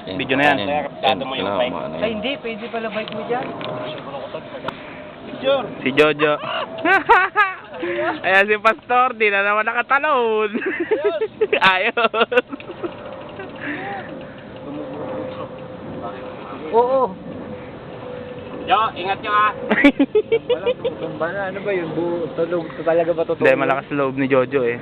Video na yan. Kaya kapitado mo yung bike. Ay, hindi. Pwede pala bike mo dyan. Si Jojo. Ayan si Pastor, di na naman nakatalon. Ayos. Oo. Jo, ingat nyo ha. Ano ba yun? Tulog talaga ba totoo? Hindi, malakas loob ni Jojo eh.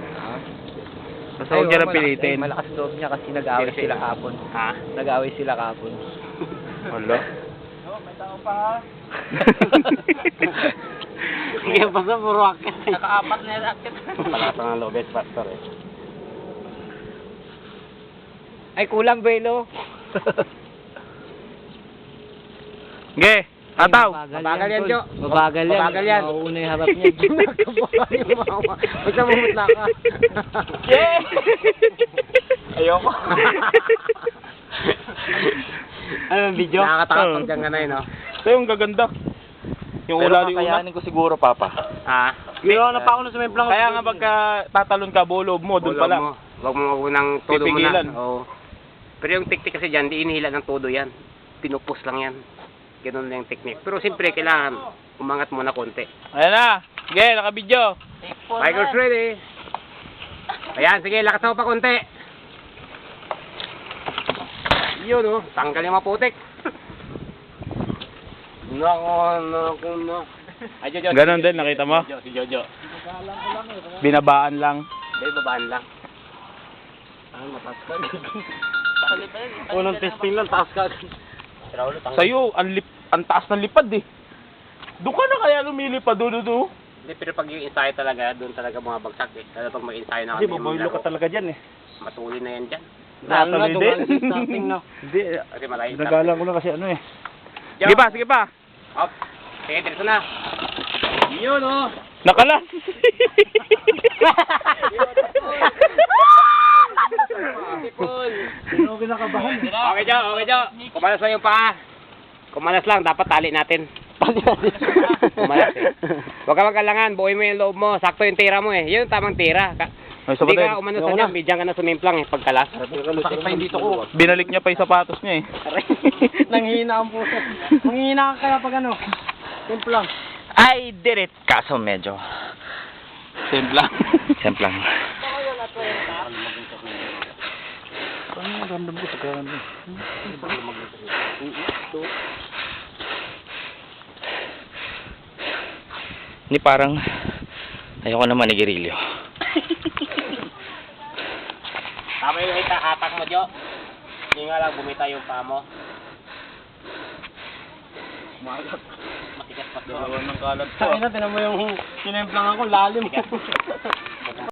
Basta huwag niya lang pilitin. Malakas loob niya kasi nag-away sila kapon. Ha? Nag-away sila kapon. Wala. May tao pa ha? Sige, basta puro akit. Naka-apat na yung akit. Palata ng lobes, Pastor eh. Ay, kulang, Belo. Ge, tataw. Mabagal yan, Jo. Mabagal yan. Mabagal yan. Mauuna yung harap niya. Nagkabahan yung mama. Basta mamutla ka. Ayoko. Ano yung video? Nakakatakot dyan ka na yun, no? Ito yung gaganda. Yung ula ni una. ko siguro, Papa. Ah. Ginawa na pa ako na sumimplang. Kaya nga pagka tatalon ka, bulob mo, doon pala. Huwag mo ng todo Pipigilan. muna. Oo. Pero yung teknik kasi dyan, di inihila ng todo yan. Pinupos lang yan. Ganun lang yung technique. Pero siyempre, kailangan umangat muna konti. Ayan na. Sige, naka-video. Bikers ready. Ayan, sige, lakas mo pa konti. Yun, oh. Tanggal yung maputik. Nako. Ay, Jojo. Ganon din, nakita mo? Si Jojo. Binabaan lang. Hindi, babaan lang. Ah, mataas ka. Unang testing lang, taas ka. Sa'yo, ang taas ng lipad eh. Doon ka na kaya lumilipad, do. Hindi, pero pag yung ensayo talaga, doon talaga bumabagsak eh. Lalo pag mag-ensayo na Kasi kami. maboylo ka talaga dyan eh. Matuloy na yan dyan. Natuloy din. Hindi. Kasi malayo. Nagalang ko lang kasi ano eh. Sige pa, sige pa. Hop. Sige, diretso na. Yun, oh. Nakalas. Ano kinakabahan? Okay, Jo. Kumalas lang yung paa. Kumalas lang, dapat tali natin. Kumalas eh. Huwag ka mag-alangan, buuin mo yung loob mo. Sakto yung tira mo eh. Yun yung tamang tira. Ay, Hindi ka umano sa dyan, bidyan ka na sumimplang eh, pagkalas. Sakit pa yung dito ko. Binalik niya pa yung sapatos niya eh. Nanghihina ang puso. Manghihina ka kaya pag ano. Simplang. I did it. Kaso medyo. Simplang. Simplang. Ang random ko sa kanan. Ni parang ayoko naman ni Girilio. Tama yung hatak mo, Jo. Hindi nga lang bumita yung paa mo. Malat. Matigas pa. Ng kalat Sa ina, tinan mo yung sinemplang ako, lalim.